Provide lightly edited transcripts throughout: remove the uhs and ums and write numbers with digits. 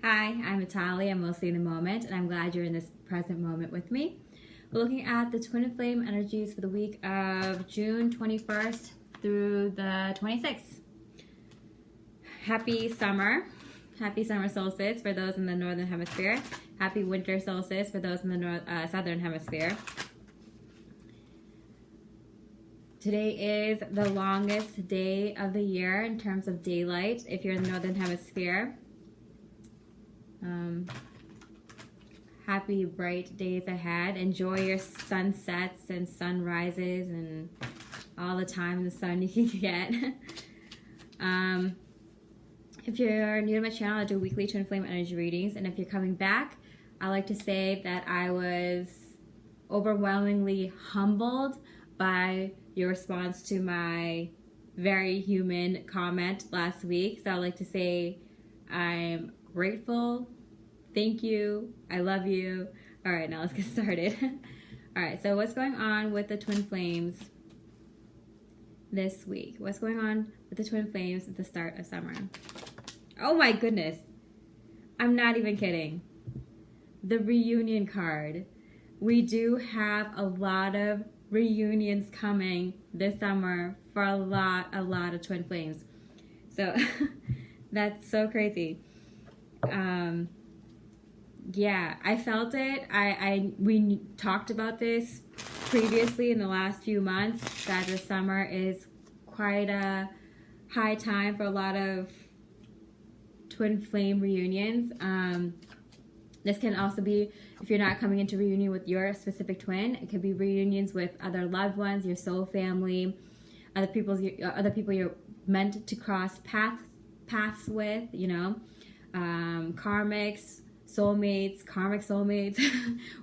Hi, I'm Natalie. I'm mostly in the moment, and I'm glad you're in this present moment with me. We're looking at the twin flame energies for the week of June 21st through the 26th. Happy summer. Happy summer solstice for those in the northern hemisphere. Happy winter solstice for those in the southern hemisphere. Today is the longest day of the year in terms of daylight if you're in the northern hemisphere. Happy bright days ahead. Enjoy your sunsets and sunrises and all the time in the sun you can get. If you're new to my channel, I do weekly twin flame energy readings, and if you're coming back, I like to say that I was overwhelmingly humbled by your response to my very human comment last week. So I like to say I'm grateful. Thank you. I love you. All right, now let's get started. All right, so what's going on with the twin flames this week? What's going on with the twin flames at the start of summer? Oh my goodness. I'm not even kidding. The reunion card. We do have a lot of reunions coming this summer for a lot of twin flames. So that's so crazy. Yeah, I felt it. We talked about this previously in the last few months, that the summer is quite a high time for a lot of twin flame reunions. This can also be, if you're not coming into reunion with your specific twin, it could be reunions with other loved ones, your soul family, other people you're meant to cross paths with, you know, karmics, soulmates, karmic soulmates,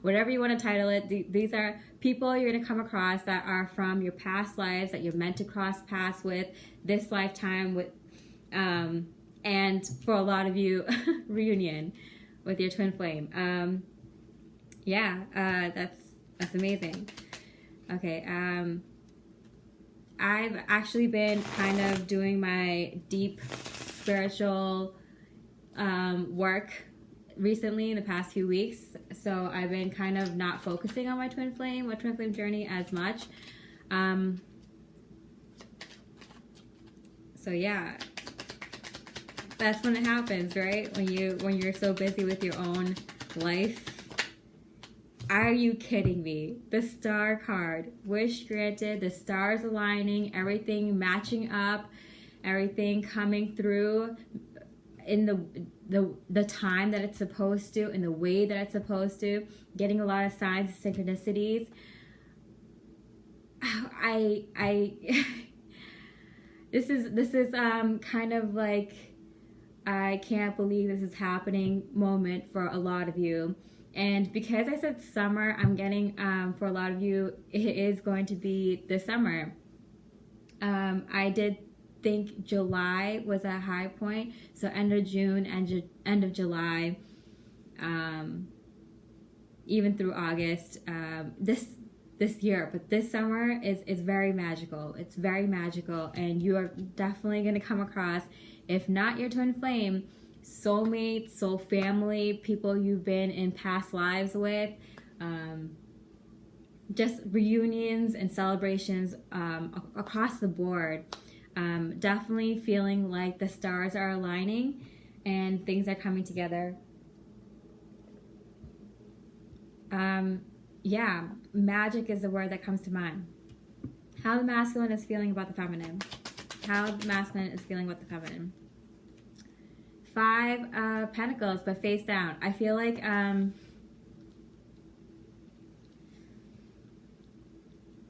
whatever you want to title it. These are people you're going to come across that are from your past lives that you're meant to cross paths with this lifetime with, and for a lot of you, reunion with your twin flame. That's amazing. Okay, I've actually been kind of doing my deep spiritual work recently in the past few weeks, so I've been kind of not focusing on my twin flame journey as much. So yeah, that's when it happens, right? When you're so busy with your own life. Are you kidding me? The star card, wish granted, the stars aligning, everything matching up, everything coming through in the time that it's supposed to, in the way that it's supposed to, getting a lot of signs and synchronicities. This is kind of like, I can't believe this is happening moment for a lot of you. And because I said summer, I'm getting, for a lot of you, it is going to be this summer. I did think July was a high point, so end of June and end of July, even through August, this year. But this summer is very magical. It's very magical, and you are definitely going to come across, if not your twin flame, soulmates, soul family, people you've been in past lives with, just reunions and celebrations across the board. Definitely feeling like the stars are aligning and things are coming together. Yeah, magic is the word that comes to mind. How the masculine is feeling about the feminine. How the masculine is feeling about the feminine. 5 of Pentacles, but face down. I feel like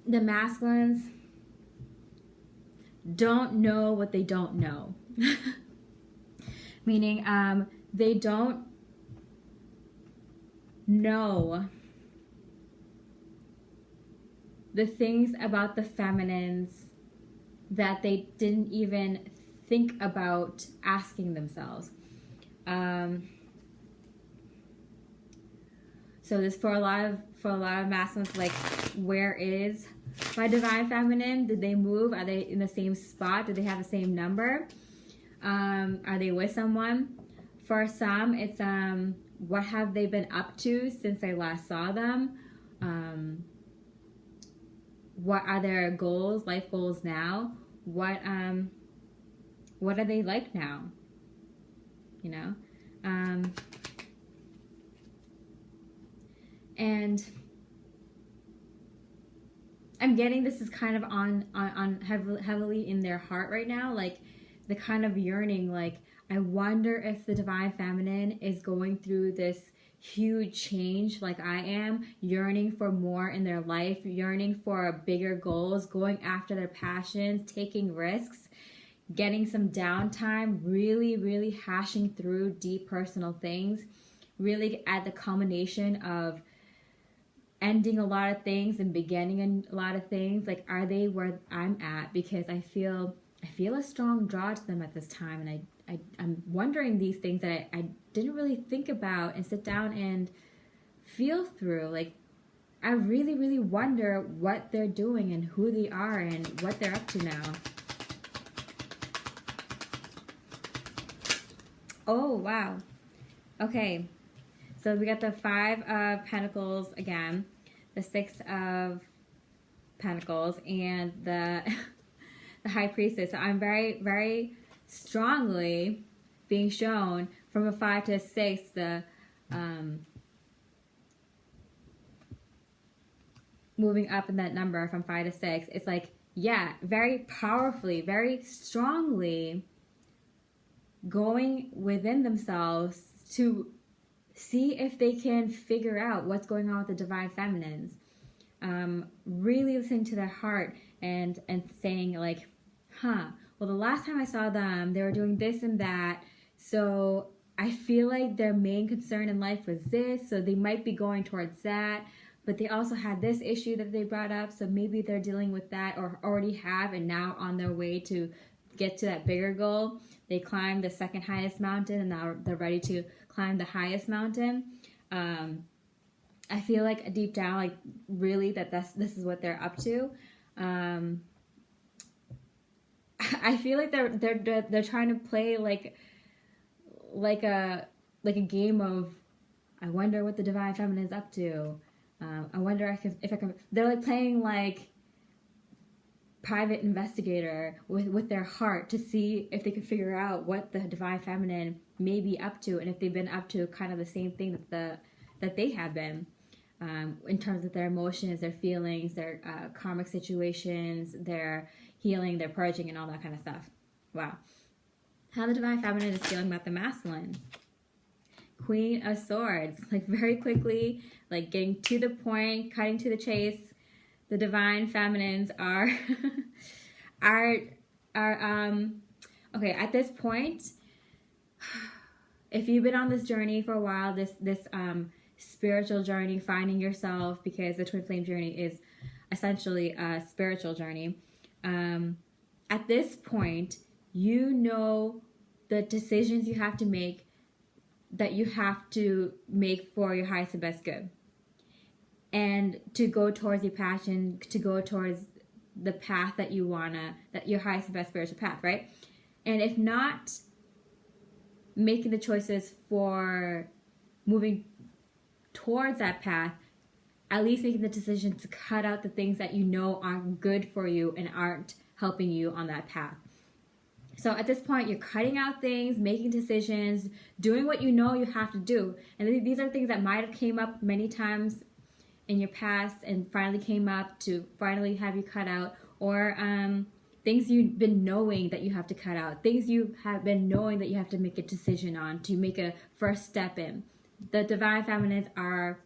the masculines don't know what they don't know. Meaning they don't know the things about the feminines that they didn't even think about asking themselves. So this for a lot of masculines, like, where is my divine feminine? Did they move? Are they in the same spot? Do they have the same number? Are they with someone? For some, it's what have they been up to since I last saw them? What are their goals, life goals now? What are they like now? You know? And I'm getting this is kind of on heavily in their heart right now, like the kind of yearning, like I wonder if the divine feminine is going through this huge change like I am, yearning for more in their life, yearning for bigger goals, going after their passions, taking risks, getting some downtime, really hashing through deep personal things, really at the culmination of ending a lot of things and beginning a lot of things. Like, are they where I'm at? Because I feel a strong draw to them at this time, and I'm wondering these things that I didn't really think about and sit down and feel through. Like, I really wonder what they're doing and who they are and what they're up to now. Oh, wow. Okay. So we got the 5 of Pentacles again, the 6 of Pentacles, and the High Priestess. So I'm very strongly being shown from a 5 to a 6, the moving up in that number from 5 to 6. It's like, yeah, very powerfully, very strongly going within themselves to see if they can figure out what's going on with the divine feminines. Really listening to their heart and saying like, well, the last time I saw them, they were doing this and that. So I feel like their main concern in life was this. So they might be going towards that. But they also had this issue that they brought up. So maybe they're dealing with that or already have and now on their way to get to that bigger goal. They climbed the second highest mountain and now they're ready to climb the highest mountain. I feel like deep down, like really this is what they're up to. I feel like they're trying to play like a game of, I wonder what the divine feminine is up to. I wonder if I can. They're like playing like private investigator with their heart to see if they can figure out what the divine feminine may be up to, and if they've been up to kind of the same thing that they have been, in terms of their emotions, their feelings, their karmic situations, their healing, their purging, and all that kind of stuff. Wow. How the divine feminine is feeling about the masculine. Queen of Swords, like very quickly, like getting to the point, cutting to the chase. The divine feminines are okay, at this point, if you've been on this journey for a while, this spiritual journey, finding yourself, because the twin flame journey is essentially a spiritual journey. At this point, you know the decisions you have to make, that you have to make for your highest and best good. And to go towards your passion, to go towards the path that you wanna, that your highest and best spiritual path, right? And if not, making the choices for moving towards that path, at least making the decision to cut out the things that you know aren't good for you and aren't helping you on that path. So at this point, you're cutting out things, making decisions, doing what you know you have to do. And these are things that might have came up many times in your past and finally came up to finally have you cut out, or things you've been knowing that you have to cut out, things you have been knowing that you have to make a decision on, to make a first step in. The divine feminines are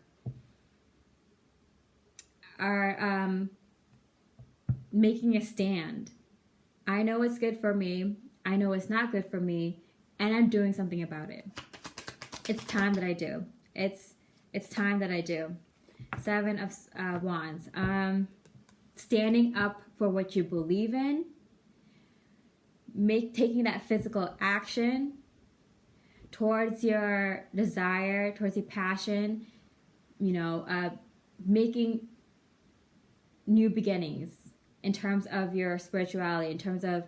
making a stand. I know it's good for me, I know it's not good for me, and I'm doing something about it. It's time that I do. It's time that I do. 7 of Wands. Standing up for what you believe in. Taking that physical action towards your desire, towards your passion. Making new beginnings in terms of your spirituality, in terms of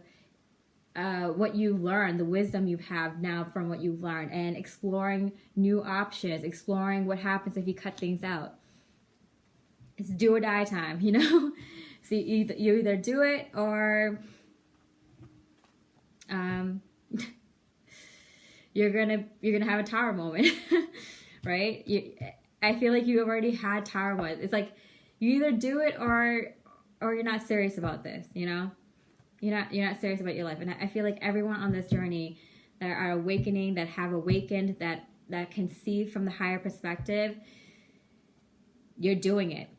what you've learned, the wisdom you have now from what you've learned, and exploring new options, exploring what happens if you cut things out. It's do or die time, you know? So you either do it or you're gonna have a tower moment, right? I feel like you already had tower moments. It's like you either do it or you're not serious about this, you know? You're not serious about your life. And I feel like everyone on this journey that are awakening, that have awakened, that can see from the higher perspective, you're doing it.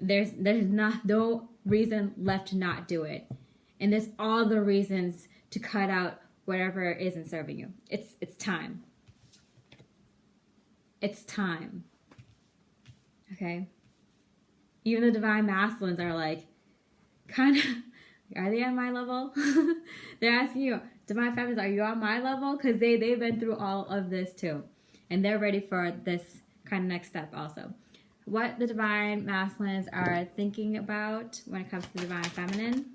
There's no reason left to not do it. And there's all the reasons to cut out whatever isn't serving you. It's time. It's time. Okay? Even the divine masculines are like, kind of, are they on my level? They're asking you, divine feminines, are you on my level? Because they've been through all of this too. And they're ready for this kind of next step also. What the divine masculines are thinking about when it comes to divine feminine.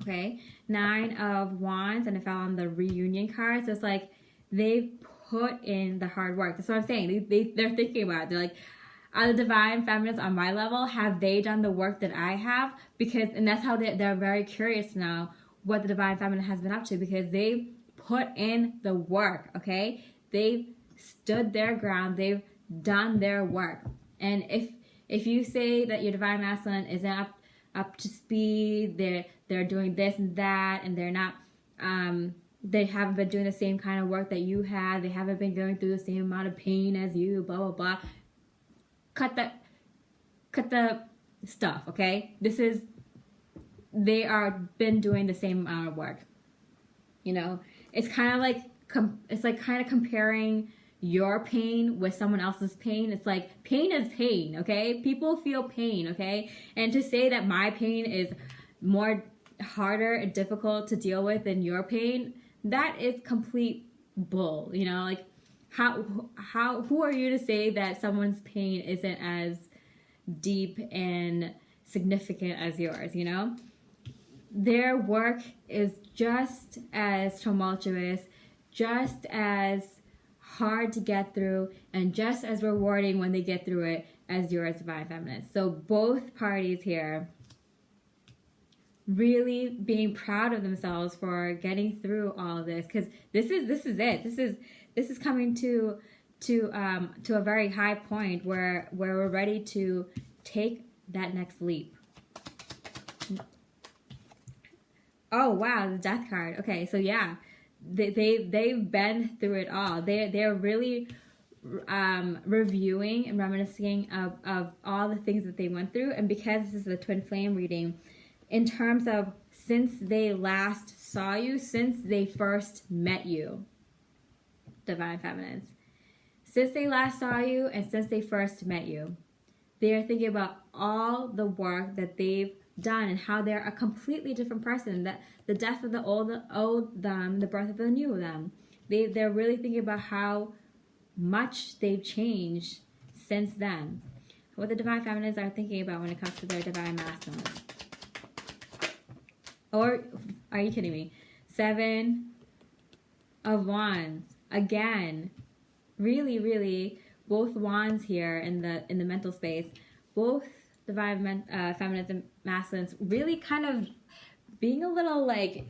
Okay, 9 of Wands, and it fell on the reunion card. So it's like they put in the hard work. That's what I'm saying. They're thinking about it. They're like, are the divine feminines on my level? Have they done the work that I have? And that's how they're very curious now what the divine feminine has been up to, because they put in the work, okay? They've stood their ground. They've done their work. And if you say that your divine masculine isn't up to speed, they're doing this and that, and they're not, they haven't been doing the same kind of work that you have, they haven't been going through the same amount of pain as you, blah, blah, blah. Cut the stuff, okay? They are been doing the same amount of work. You know, it's kind of like, comparing your pain with someone else's pain. It's like, pain is pain, okay? People feel pain, okay? And to say that my pain is harder and difficult to deal with than your pain, that is complete bull, you know? Like, who are you to say that someone's pain isn't as deep and significant as yours, you know? Their work is just as tumultuous, just as hard to get through, and just as rewarding when they get through it as yours, divine feminine. So both parties here really being proud of themselves for getting through all of this, because this is it. This is coming to a very high point where we're ready to take that next leap. Oh wow, the death card. Okay, so yeah, they've been through it all. They're really reviewing and reminiscing of all the things that they went through. And because this is a twin flame reading, in terms of since they last saw you, since they first met you, divine feminines, since they last saw you and since they first met you, they are thinking about all the work that they've done and how they're a completely different person. That the death of the old them, the birth of the new them. They're really thinking about how much they've changed since then. What the divine feminines are thinking about when it comes to their divine masculines. Or are you kidding me? 7 of Wands. Again, really, both wands here in the mental space. Both divine feminines and masculines really kind of being a little like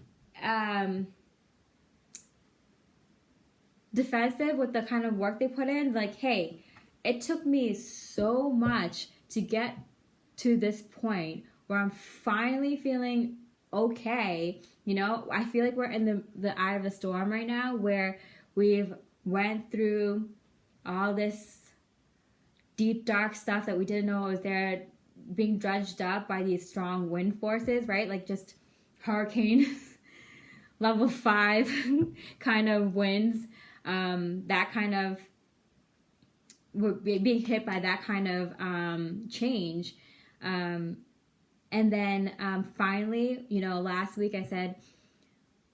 defensive with the kind of work they put in. Like, hey, it took me so much to get to this point where I'm finally feeling okay. You know, I feel like we're in the eye of the storm right now, where we've went through all this deep, dark stuff that we didn't know was there, being dredged up by these strong wind forces, right? Like just hurricane level 5 kind of winds. That kind of, we're being hit by that kind of change. And then finally, you know, last week I said,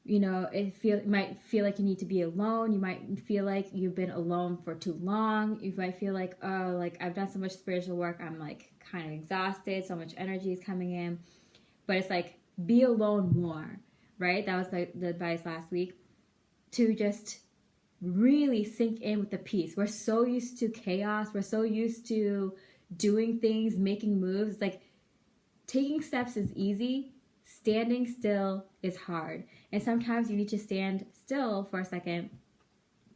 you know, it might feel like you need to be alone. You might feel like you've been alone for too long. You might feel like, oh, like I've done so much spiritual work, I'm like kind of exhausted, so much energy is coming in. But it's like, be alone more, right? That was the advice last week, to just really sink in with the peace. We're so used to chaos. We're so used to doing things, making moves. Like, taking steps is easy. Standing still is hard. And sometimes you need to stand still for a second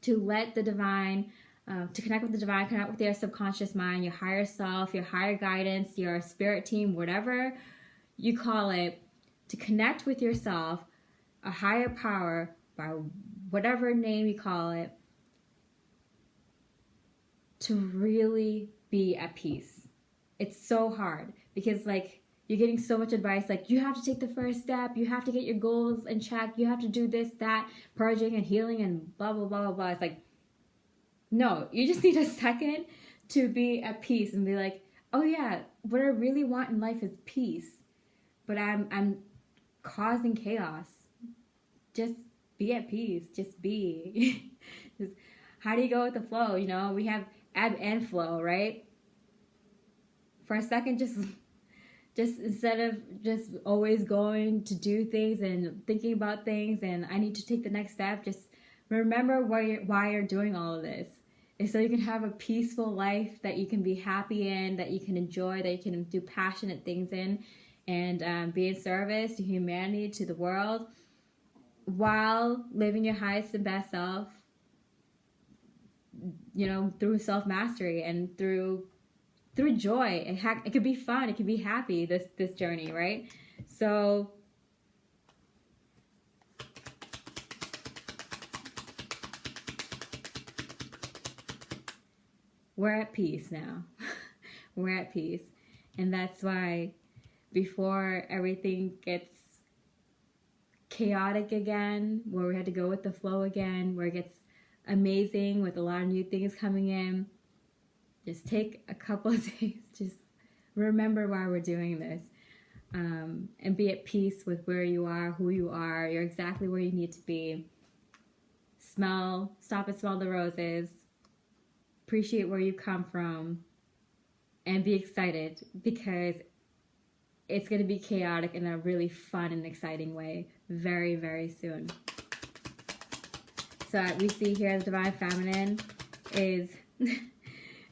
to let the divine, to connect with the divine, connect with your subconscious mind, your higher self, your higher guidance, your spirit team, whatever you call it, to connect with yourself, a higher power, by whatever name you call it, to really be at peace. It's so hard because, like, you're getting so much advice, like, you have to take the first step, you have to get your goals in check, you have to do this, that, purging and healing and blah, blah, blah, blah, blah. It's like, no, you just need a second to be at peace and be like, oh yeah, what I really want in life is peace, but I'm causing chaos. Just be at peace. Just be. Just, how do you go with the flow? You know, we have ebb and flow, right? For a second, just instead of just always going to do things and thinking about things and I need to take the next step, just remember why you're doing all of this. It's so you can have a peaceful life that you can be happy in, that you can enjoy, that you can do passionate things in, and be in service to humanity, to the world, while living your highest and best self, you know, through self-mastery and through joy. It could be fun, it could be happy, this journey, right? So we're at peace now. We're at peace. And that's why before everything gets chaotic again, where we had to go with the flow again, where it gets amazing with a lot of new things coming in, just take a couple of days, just remember why we're doing this, and be at peace with where you are, who you are. You're exactly where you need to be. Stop and smell the roses, appreciate where you come from, and be excited, because it's going to be chaotic in a really fun and exciting way very, very soon. So we see here the divine feminine is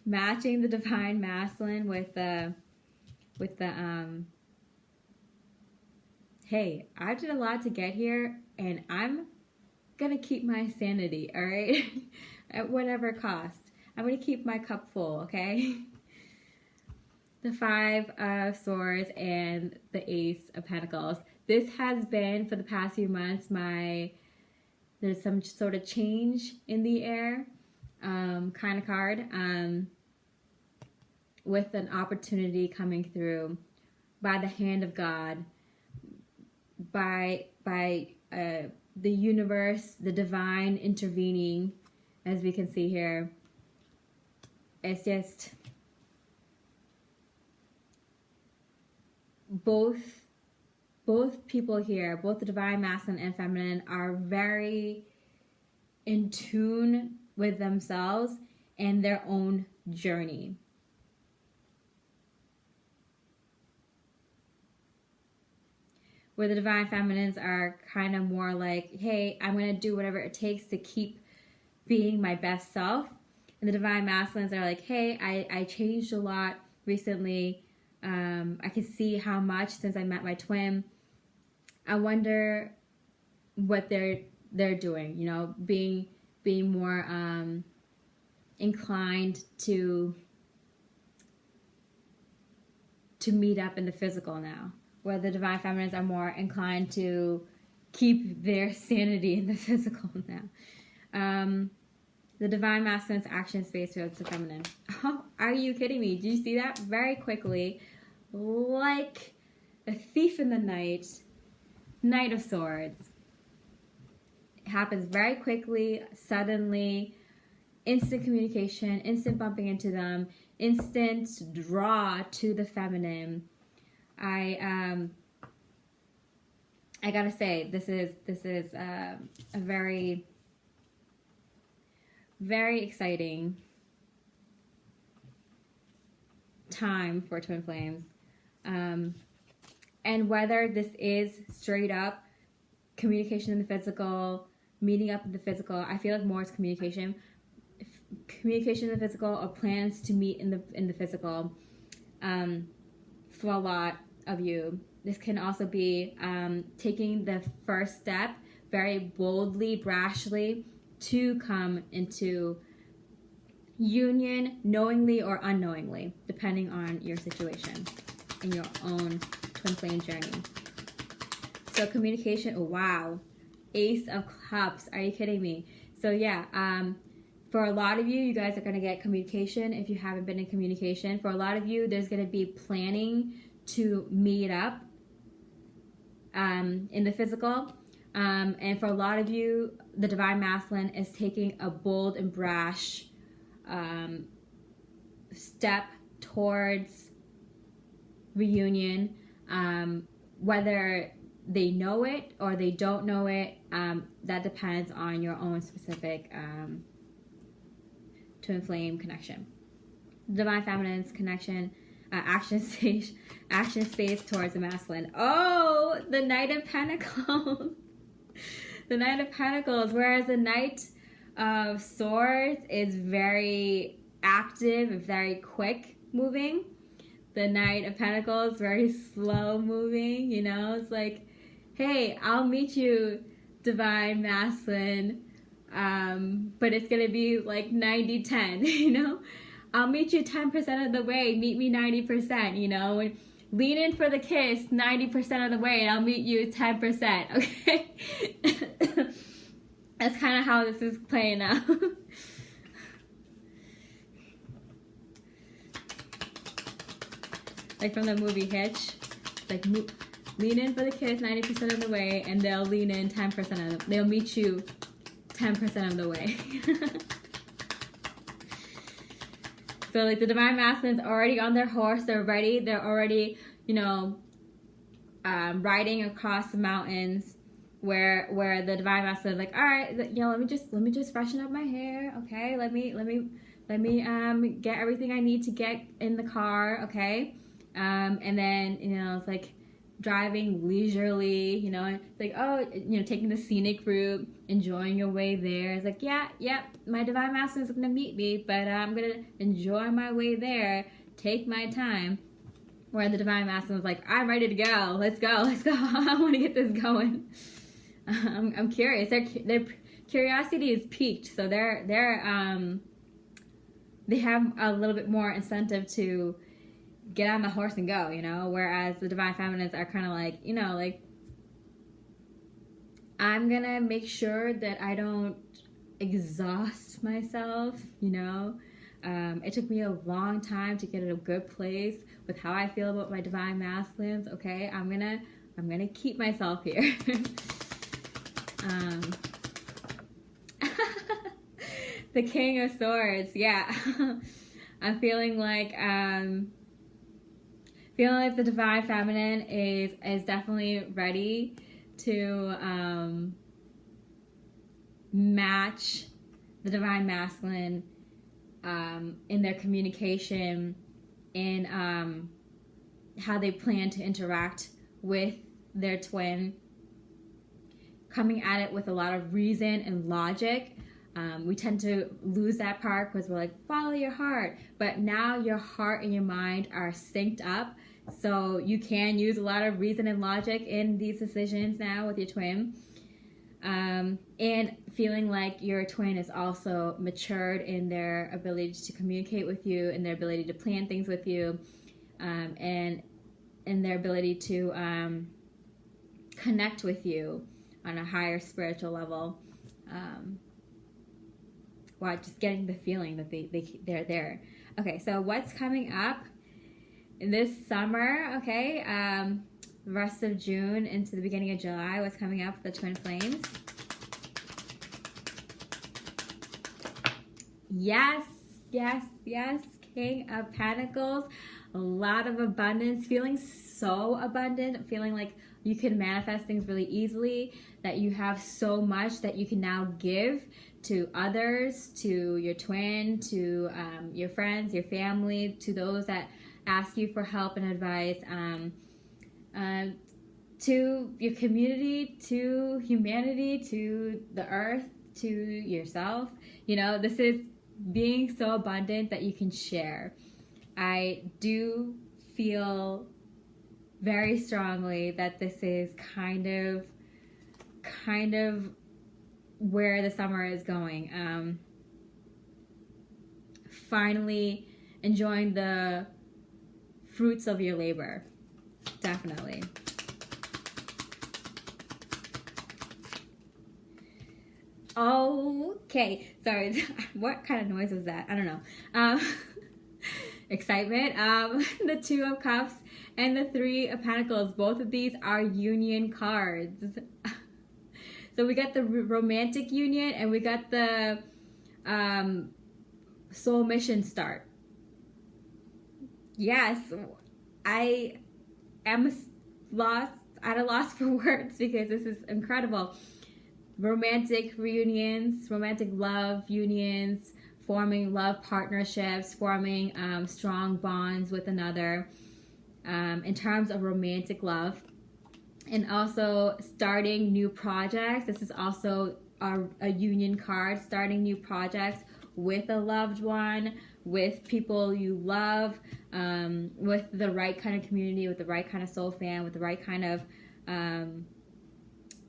matching the divine masculine with the hey, I did a lot to get here and I'm gonna keep my sanity, all right? At whatever cost. I'm gonna keep my cup full, okay? The Five of Swords and the Ace of Pentacles. This has been, for the past few months, there's some sort of change in the air kind of card, with an opportunity coming through by the hand of God, by the universe, the divine intervening, as we can see here. It's just both people here, both the divine masculine and feminine, are very in tune with themselves and their own journey. Where the divine feminines are kind of more like, hey, I'm going to do whatever it takes to keep being my best self. And the divine masculines are like, hey, I changed a lot recently. I can see how much since I met my twin. I wonder what they're doing, you know, being more inclined to meet up in the physical now, where the divine feminines are more inclined to keep their sanity in the physical now. The divine masculine's action space towards the feminine. Oh, are you kidding me? Did you see that? Very quickly, like a thief in the night, Knight of Swords. It happens very quickly, suddenly, instant communication, instant bumping into them, instant draw to the feminine. I gotta say, this is a very, very exciting time for twin flames. And whether this is straight up communication in the physical, meeting up in the physical. I feel like more is communication. Communication in the physical, or plans to meet in the physical. For a lot of you, this can also be taking the first step very boldly, brashly, to come into union, knowingly or unknowingly, depending on your situation in your own twin flame journey. So communication, wow, Ace of Cups, are you kidding me? So yeah, for a lot of you, you guys are going to get communication if you haven't been in communication. For a lot of you, there's going to be planning to meet up in the physical. And for a lot of you, the Divine Masculine is taking a bold and brash step towards reunion. Whether they know it or they don't know it, that depends on your own specific twin flame connection. Divine Feminine's connection, action space towards the masculine. Oh, the Knight of Pentacles. The Knight of Pentacles, whereas the Knight of Swords is very active, very quick moving. The Knight of Pentacles, very slow moving, you know? It's like, hey, I'll meet you, Divine Masculine, but it's gonna be like 90-10, you know? I'll meet you 10% of the way, meet me 90%, you know? And lean in for the kiss 90% of the way, and I'll meet you 10%, okay? That's kind of how this is playing out. Like from the movie Hitch, like lean in for the kiss 90% of the way, and they'll lean in 10% of them. They'll meet you 10% of the way. So like the Divine Masculine's already on their horse, they're ready, they're already, you know, riding across the mountains, where the Divine Masculine is like, all right, you know, let me just freshen up my hair, okay? Let me get everything I need to get in the car, okay? And then, you know, it's like driving leisurely, you know, it's like, oh, you know, taking the scenic route, enjoying your way there. It's like, yeah, my Divine Masculine is gonna meet me, but I'm gonna enjoy my way there, take my time. Where the Divine Masculine is like, I'm ready to go. Let's go. I want to get this going. I'm curious. Their curiosity is piqued, so they have a little bit more incentive to get on the horse and go, you know. Whereas the Divine Feminines are kind of like, you know, like, I'm gonna make sure that I don't exhaust myself, you know. It took me a long time to get in a good place with how I feel about my Divine Masculines. Okay, I'm gonna keep myself here. The King of Swords, yeah. I'm feeling like the Divine Feminine is definitely ready to match the Divine Masculine in their communication, in how they plan to interact with their twin, coming at it with a lot of reason and logic. We tend to lose that part because we're like, follow your heart. But now your heart and your mind are synced up. So you can use a lot of reason and logic in these decisions now with your twin. And feeling like your twin is also matured in their ability to communicate with you, and their ability to plan things with you, and their ability to connect with you on a higher spiritual level, while just getting the feeling that they're there. Okay, so what's coming up in this summer? Okay, the rest of June into the beginning of July, what's coming up for the twin flames? Yes, King of Pentacles. A lot of abundance, feeling so abundant, feeling like you can manifest things really easily, that you have so much that you can now give to others, to your twin, to your friends, your family, to those that ask you for help and advice, to your community, to humanity, to the earth, to yourself. You know, this is being so abundant that you can share. I do feel very strongly that this is kind of where the summer is going. Finally enjoying the fruits of your labor. Definitely. Okay, sorry. What kind of noise was that? I don't know. Excitement. The Two of Cups and the Three of Pentacles. Both of these are union cards. So we got the romantic union and we got the soul mission start. Yes, I am at a loss for words because this is incredible. Romantic reunions, romantic love unions, forming love partnerships, forming strong bonds with another in terms of romantic love. And also starting new projects. This is also a union card, starting new projects with a loved one, with people you love, with the right kind of community, with the right kind of soul fan, with the right kind of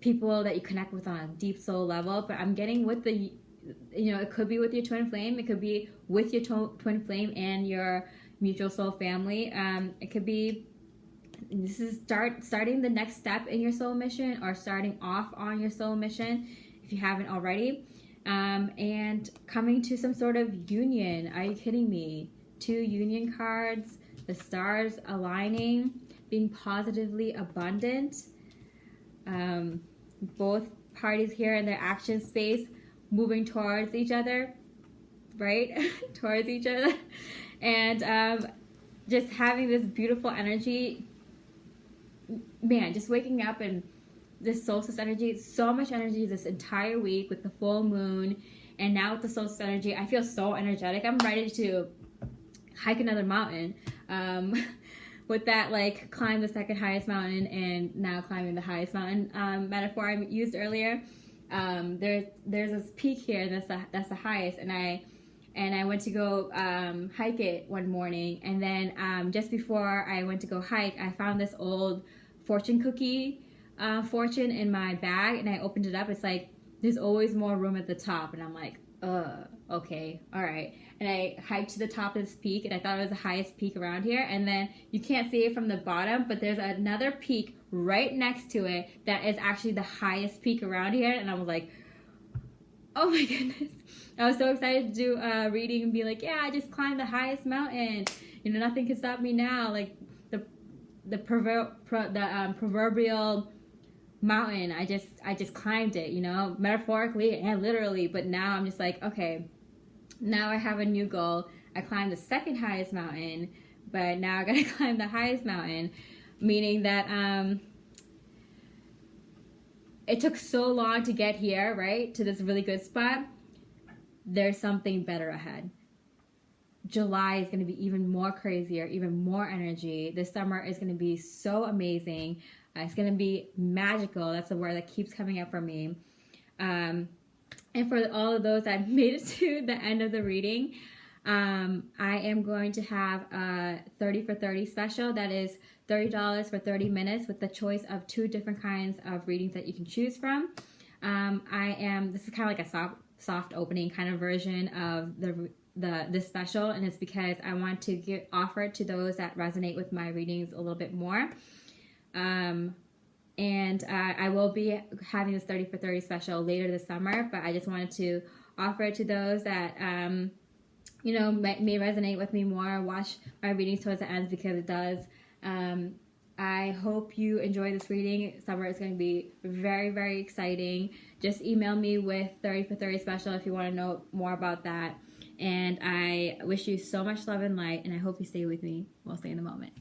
people that you connect with on a deep soul level. But I'm getting with the, it could be with your twin flame, it could be with your twin flame and your mutual soul family. It could be, this is starting the next step in your soul mission, or starting off on your soul mission if you haven't already, and coming to some sort of union. Are you kidding me? 2 union cards, the stars aligning, being positively abundant. Both parties here in their action space moving towards each other, right? Towards each other, and just having this beautiful energy. Man, just waking up and this solstice energy, so much energy this entire week with the full moon, and now with the solstice energy, I feel so energetic. I'm ready to hike another mountain. With that, like, climb the second highest mountain and now climbing the highest mountain metaphor I used earlier. There's this peak here that's the highest, and I went to go hike it one morning, and then just before I went to go hike, I found this old fortune cookie fortune in my bag, and I opened it up. It's like, there's always more room at the top, and I'm like, okay, all right. And I hiked to the top of this peak, and I thought it was the highest peak around here, and then you can't see it from the bottom, but there's another peak right next to it that is actually the highest peak around here, and I was like, oh my goodness. I was so excited to do a reading and be like, yeah, I just climbed the highest mountain. Nothing can stop me now. Like the proverbial mountain. I just climbed it, metaphorically and literally. But now I'm just like, okay, now I have a new goal. I climbed the second highest mountain, but now I gotta climb the highest mountain, meaning that it took so long to get here, right, to this really good spot. There's something better ahead. July is going to be even more crazier, even more energy. This summer is going to be so amazing. It's going to be magical. That's the word that keeps coming up for me. And for all of those that made it to the end of the reading, I am going to have a 30 for 30 special. That is $30 for 30 minutes with the choice of 2 different kinds of readings that you can choose from. This is kind of like a soft opening kind of version of this special, and it's because I want to offer it to those that resonate with my readings a little bit more. And I will be having this 30 for 30 special later this summer, but I just wanted to offer it to those that may resonate with me more. Watch my readings towards the end because it does. I hope you enjoy this reading. Summer is going to be very, very exciting. Just email me with 30 for 30 special if you want to know more about that. And I wish you so much love and light, and I hope you stay with me mostly in the moment.